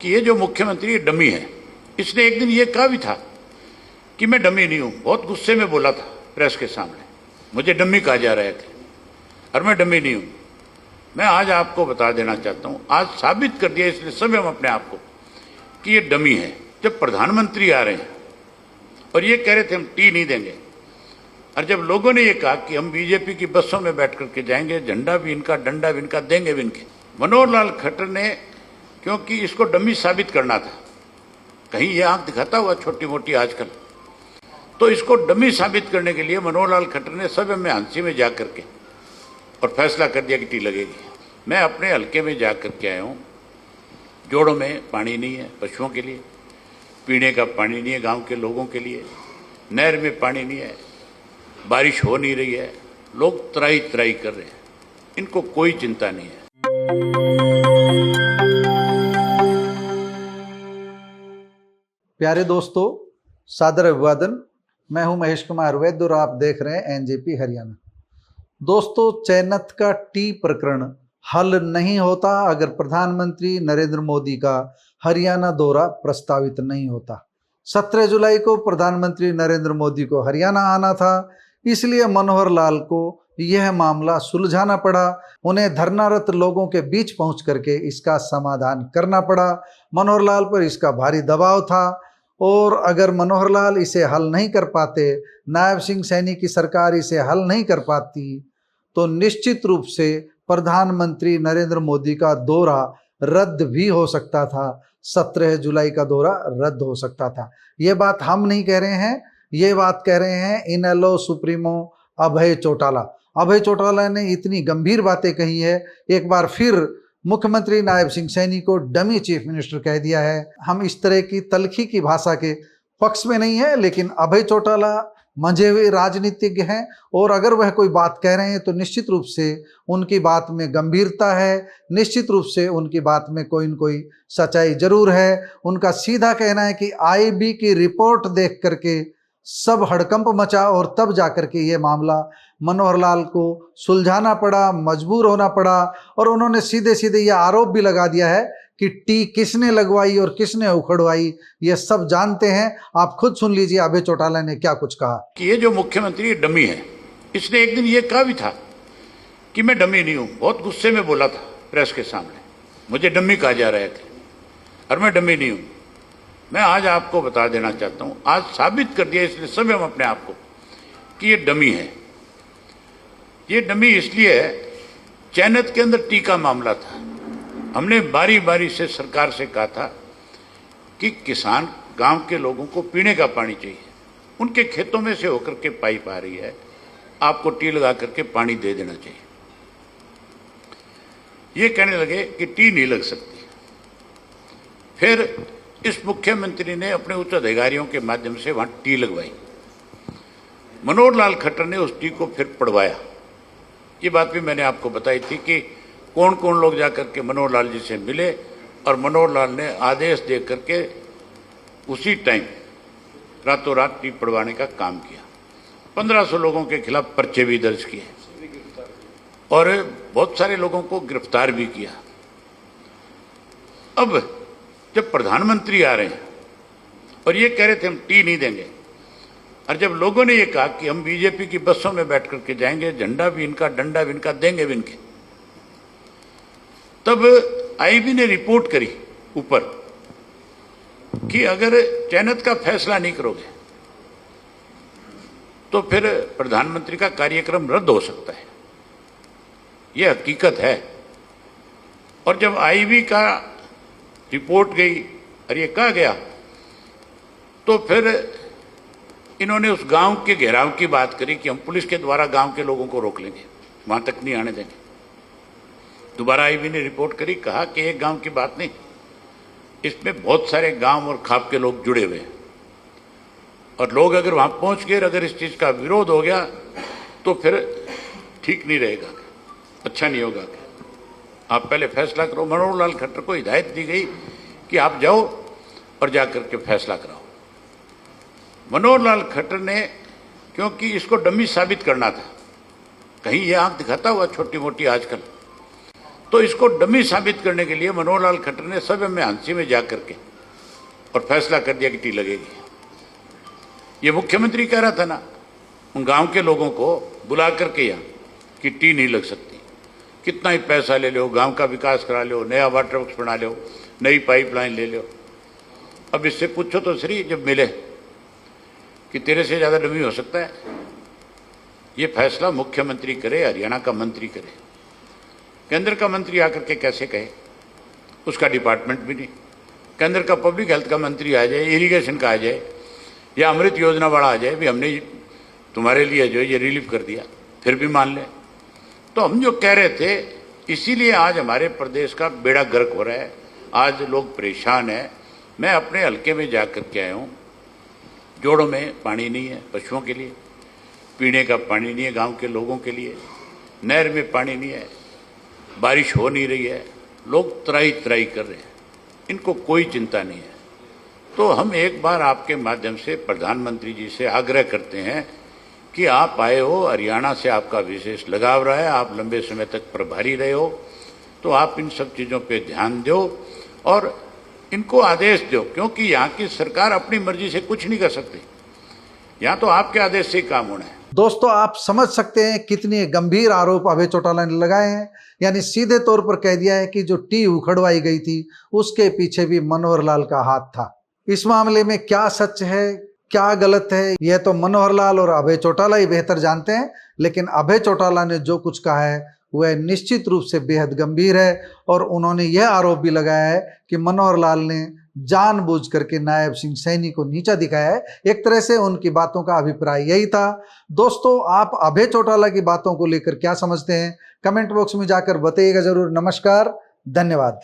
कि ये जो मुख्यमंत्री डमी है, इसने एक दिन ये कहा भी था कि मैं डमी नहीं हूं। बहुत गुस्से में बोला था प्रेस के सामने, मुझे डमी कहा जा रहा है और मैं डमी नहीं हूं। मैं आज आपको बता देना चाहता हूं, आज साबित कर दिया इसलिए सब हम अपने आप को कि ये डमी है। जब प्रधानमंत्री आ रहे हैं और ये कह रहे थे हम टी नहीं देंगे, और जब लोगों ने ये कहा कि हम बीजेपी की बसों में बैठ करके जाएंगे, झंडा भी इनका, डंडा भी इनका, देंगे भी इनके, मनोहर लाल खट्टर ने, क्योंकि इसको डमी साबित करना था, कहीं ये आंख दिखाता हुआ छोटी मोटी आजकल, तो इसको डमी साबित करने के लिए मनोहर लाल खट्टर ने सब में हंसी में जा करके और फैसला कर दिया कि टी लगेगी। मैं अपने हल्के में जा करके आया हूँ, जोड़ों में पानी नहीं है पशुओं के लिए, पीने का पानी नहीं है गांव के लोगों के लिए, नहर में पानी नहीं है, बारिश हो नहीं रही है, लोग त्राही त्राही कर रहे हैं, इनको कोई चिंता नहीं है। प्यारे दोस्तों, सादर अभिवादन। मैं हूं महेश कुमार वैद्य और आप देख रहे हैं एनजेपी हरियाणा। दोस्तों, चयनत का टी प्रकरण हल नहीं होता अगर प्रधानमंत्री नरेंद्र मोदी का हरियाणा दौरा प्रस्तावित नहीं होता। 17 जुलाई को प्रधानमंत्री नरेंद्र मोदी को हरियाणा आना था, इसलिए मनोहर लाल को यह मामला सुलझाना पड़ा। उन्हें धरनारत लोगों के बीच पहुंच करके इसका समाधान करना पड़ा। मनोहर लाल पर इसका भारी दबाव था और अगर मनोहर लाल इसे हल नहीं कर पाते, नायब सिंह सैनी की सरकार इसे हल नहीं कर पाती, तो निश्चित रूप से प्रधानमंत्री नरेंद्र मोदी का दौरा रद्द भी हो सकता था। 17 जुलाई का दौरा रद्द हो सकता था। ये बात हम नहीं कह रहे हैं, ये बात कह रहे हैं इनेलो सुप्रीमो अभय चौटाला। अभय चौटाला ने इतनी गंभीर बातें कही है, एक बार फिर मुख्यमंत्री नायब सिंह सैनी को डमी चीफ मिनिस्टर कह दिया है। हम इस तरह की तल्खी की भाषा के पक्ष में नहीं है, लेकिन अभय चौटाला मंझे हुए राजनीतिज्ञ हैं और अगर वह कोई बात कह रहे हैं तो निश्चित रूप से उनकी बात में गंभीरता है, निश्चित रूप से उनकी बात में कोई न कोई सच्चाई जरूर है। उनका सीधा कहना है कि आईबी की रिपोर्ट देख करके सब हड़कंप मचा और तब जाकर के ये मामला मनोहर लाल को सुलझाना पड़ा, मजबूर होना पड़ा। और उन्होंने सीधे सीधे ये आरोप भी लगा दिया है कि टी किसने लगवाई और किसने उखड़वाई, ये सब जानते हैं। आप खुद सुन लीजिए अभय चौटाला ने क्या कुछ कहा। कि ये जो मुख्यमंत्री डमी है, इसने एक दिन ये कहा भी था कि मैं डमी नहीं हूं। बहुत गुस्से में बोला था प्रेस के सामने, मुझे डमी कहा जा रहा है और मैं डमी नहीं हूं। मैं आज आपको बता देना चाहता हूं, आज साबित कर दिया इसलिए सब हम अपने आप को कि ये डमी है। ये डमी इसलिए है, चयनत के अंदर टी का मामला था। हमने बारी बारी से सरकार से कहा था कि किसान, गांव के लोगों को पीने का पानी चाहिए, उनके खेतों में से होकर के पाइप आ रही है, आपको टी लगा करके पानी दे देना चाहिए। ये कहने लगे कि टी नहीं लग सकती। फिर इस मुख्यमंत्री ने अपने उच्च अधिकारियों के माध्यम से वहां टी लगवाई। मनोहर लाल खट्टर ने उस टी को फिर पढ़वाया। ये बात भी मैंने आपको बताई थी कि कौन कौन लोग जाकर के मनोहर लाल जी से मिले और मनोहर लाल ने आदेश दे करके उसी टाइम रातों रात टी पढ़वाने का काम किया। 1500 लोगों के खिलाफ पर्चे भी दर्ज किए और बहुत सारे लोगों को गिरफ्तार भी किया। अब जब प्रधानमंत्री आ रहे हैं और ये कह रहे थे हम टी नहीं देंगे, और जब लोगों ने ये कहा कि हम बीजेपी की बसों में बैठ करके जाएंगे, झंडा भी इनका, डंडा भी इनका, देंगे भी इनके, तब आईबी ने रिपोर्ट करी ऊपर कि अगर चयनत का फैसला नहीं करोगे तो फिर प्रधानमंत्री का कार्यक्रम रद्द हो सकता है। यह हकीकत है। और जब आईबी का रिपोर्ट गई और ये कहा गया, तो फिर इन्होंने उस गांव के घेराव की बात करी कि हम पुलिस के द्वारा गांव के लोगों को रोक लेंगे, वहां तक नहीं आने देंगे। दोबारा आईबी ने रिपोर्ट करी, कहा कि एक गांव की बात नहीं, इसमें बहुत सारे गांव और खाप के लोग जुड़े हुए हैं और लोग अगर वहां पहुंच गए, अगर इस चीज का विरोध हो गया तो फिर ठीक नहीं रहेगा, अच्छा नहीं होगा। आप पहले फैसला करो। मनोहर लाल खट्टर को हिदायत दी गई कि आप जाओ और जाकर के फैसला कराओ। मनोहर लाल खट्टर ने, क्योंकि इसको डमी साबित करना था, कहीं ये आंख दिखाता हुआ छोटी मोटी आजकल, तो इसको डमी साबित करने के लिए मनोहर लाल खट्टर ने सब में हांसी में जा करके और फैसला कर दिया कि टी लगेगी। ये मुख्यमंत्री कह रहा था ना उन गांव के लोगों को बुला करके यहाँ कि टी नहीं लग सकती, कितना ही पैसा ले लो, गांव का विकास करा लो, नया वाटर वर्क्स बना लो, नई पाइपलाइन ले लो। अब इससे पूछो तो सही जब मिले कि तेरे से ज्यादा डमी हो सकता है। ये फैसला मुख्यमंत्री करे, हरियाणा का मंत्री करे, केंद्र का मंत्री आकर के कैसे कहे? उसका डिपार्टमेंट भी नहीं। केंद्र का पब्लिक हेल्थ का मंत्री आ जाए, इरिगेशन का आ जाए, या अमृत योजना वाला आ जाए, भी हमने तुम्हारे लिए जो ये रिलीफ कर दिया, फिर भी मान ले। तो हम जो कह रहे थे, इसीलिए आज हमारे प्रदेश का बेड़ा गर्क हो रहा है, आज लोग परेशान हैं। मैं अपने हलके में जाकर के आया हूँ, जोड़ों में पानी नहीं है पशुओं के लिए, पीने का पानी नहीं है गांव के लोगों के लिए, नहर में पानी नहीं है, बारिश हो नहीं रही है, लोग त्राही त्राही कर रहे हैं, इनको कोई चिंता नहीं है। तो हम एक बार आपके माध्यम से प्रधानमंत्री जी से आग्रह करते हैं कि आप आए हो, हरियाणा से आपका विशेष लगाव रहा है, आप लंबे समय तक प्रभारी रहे हो, तो आप इन सब चीज़ों पे ध्यान दो और इनको आदेश दो, क्योंकि यहाँ की सरकार अपनी मर्जी से कुछ नहीं कर सकती, यहाँ तो आपके आदेश से ही काम होना है। दोस्तों, आप समझ सकते हैं कितने गंभीर आरोप अभय चौटाला ने लगाए हैं। यानी सीधे तौर पर कह दिया है कि जो टी उखड़वाई गई थी उसके पीछे भी मनोहर लाल का हाथ था। इस मामले में क्या सच है क्या गलत है, यह तो मनोहर लाल और अभय चौटाला ही बेहतर जानते हैं। लेकिन अभय चौटाला ने जो कुछ कहा है वह निश्चित रूप से बेहद गंभीर है और उन्होंने यह आरोप भी लगाया है कि मनोहर लाल ने जानबूझ करके नायब सिंह सैनी को नीचा दिखाया है। एक तरह से उनकी बातों का अभिप्राय यही था। दोस्तों, आप अभय चौटाला की बातों को लेकर क्या समझते हैं, कमेंट बॉक्स में जाकर बताइएगा जरूर। नमस्कार, धन्यवाद।